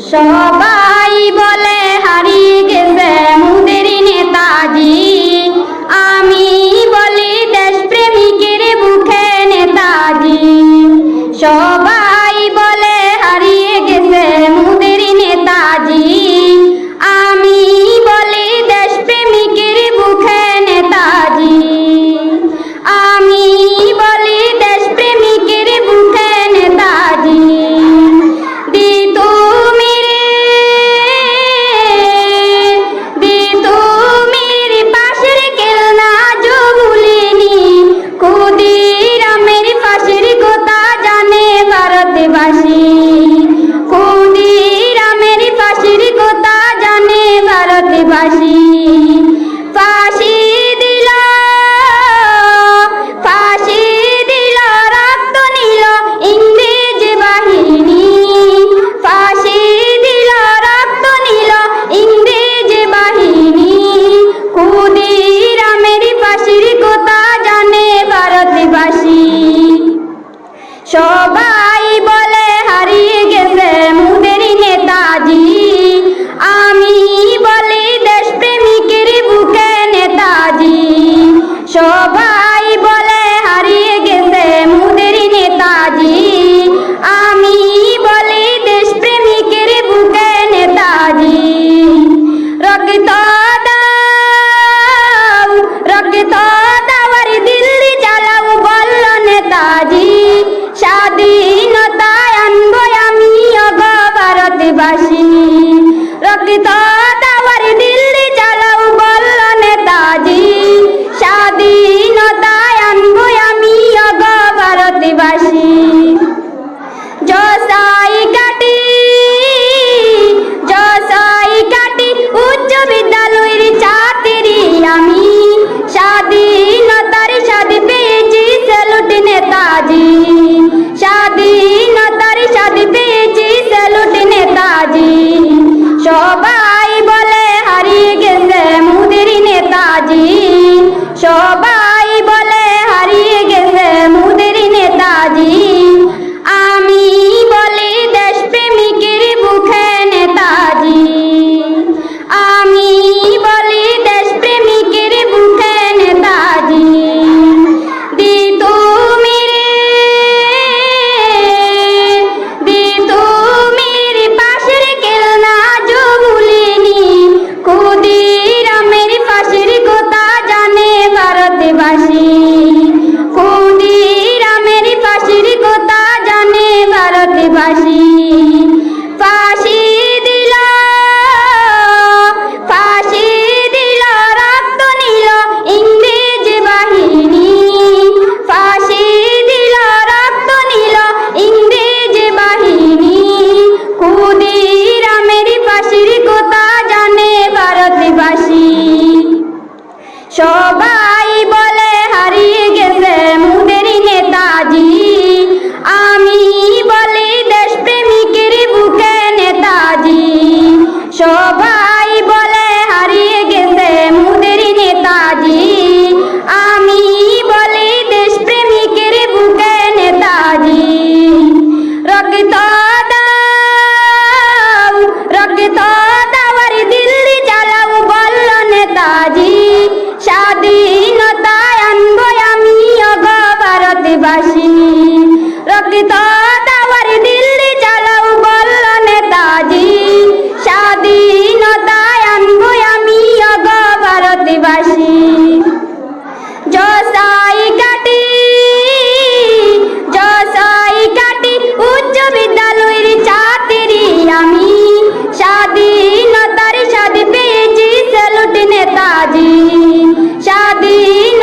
সবাই বলে হারিয়ে গেছে মোদের নেতাজি, আমি বলি দেশপ্রেমিকের বুকে নেতাজি। সবাই বলে হারিয়ে গেছে মোদের নেতাজি, আমি বলি দেশপ্রেমিকের বুকে নেতাজি। আমি বলি দেশপ্রেমিকের বুকে নেতাজি। ফাঁসি দিল রক্ত নিল ইংরেজ বাহিনী, ফাঁসি দিল রক্ত নিল ইংরেজ বাহিনী। ক্ষুদিরামের ফাঁসির কথা জানে ভারতবাসী। সবাই বলে হারিয়ে গেছে মোদের নেতাজি, আমি বলি দেশপ্রেমিকের বুকে নেতাজি। সবাই বলে হারিয়ে গেছে মোদের নেতাজি, আমি বলি দেশপ্রেমিকের বুকে নেতাজি। রক্ত দাও রক্ত দাও আর দিল্লি চালাও বলল নেতাজি, স্বাধীনতায় আনবো আমি অগ ভারতবাসী। রক্ত দাও আর দিল্লি চালাও বলল নেতাজি, স্বাধীনতায় আনবো আমি অগ ভারতবাসী। জসাই কাটি উচ্চ বিদ্যালয়ের ছাত্রী আমি, স্বাধীনতার স্বাদ পেয়েছি স্যালুট নেতাজি। স্বাধীনতার স্বাদ পেয়েছি স্যালুট নেতাজি। সবাই বলে হারিয়ে গেছে মোদের নেতাজি, সবাই বলে হারিয়ে গেছে মোদের নেতাজি, আমি বলি দেশপ্রেমিকের বুকে নেতাজি। আমি বলি দেশপ্রেমিকের বুকে নেতাজি। তুমির পাশের খেলনা যো ভুলিনি, ক্ষুদিরামের ফাঁসির কথা জানে ভারতবাসী। ক্ষুদিরামের ফাঁসির কথা জানে ভারতবাসী। ফাঁসি দিল রক্ত নিল ইংরেজ বাহিনী, ফাঁসি দিল রক্ত নিল ইংরেজ বাহিনী। ক্ষুদিরামের ফাঁসির কথা জানে ভারতবাসী। সবাই বলে হারিয়ে গেছে মোদের নেতাজি, আমি বলি দেশপ্রেমিকের বুকে নেতাজি। সবাই বলে হারিয়ে গেছে মোদের নেতাজি, আমি বলি দেশপ্রেমিকের বুকে নেতাজি। রক্ত দাও আর দিল্লি চালাও বলল নেতাজি, স্বাধীনতায় আনবো আমি অগ ভারতবাসী। রক্ত দাও আর দিল্লি চালাও বলল নেতাজি, স্বাধীনতায় আনবো আমি অগ ভারতবাসী। জসাই কাটি উচ্চ বিদ্যালয়ের ছাত্রী আমি, স্বাধীনতার স্বাদ পেয়েছি স্যালুট নেতাজি। স্বাধীন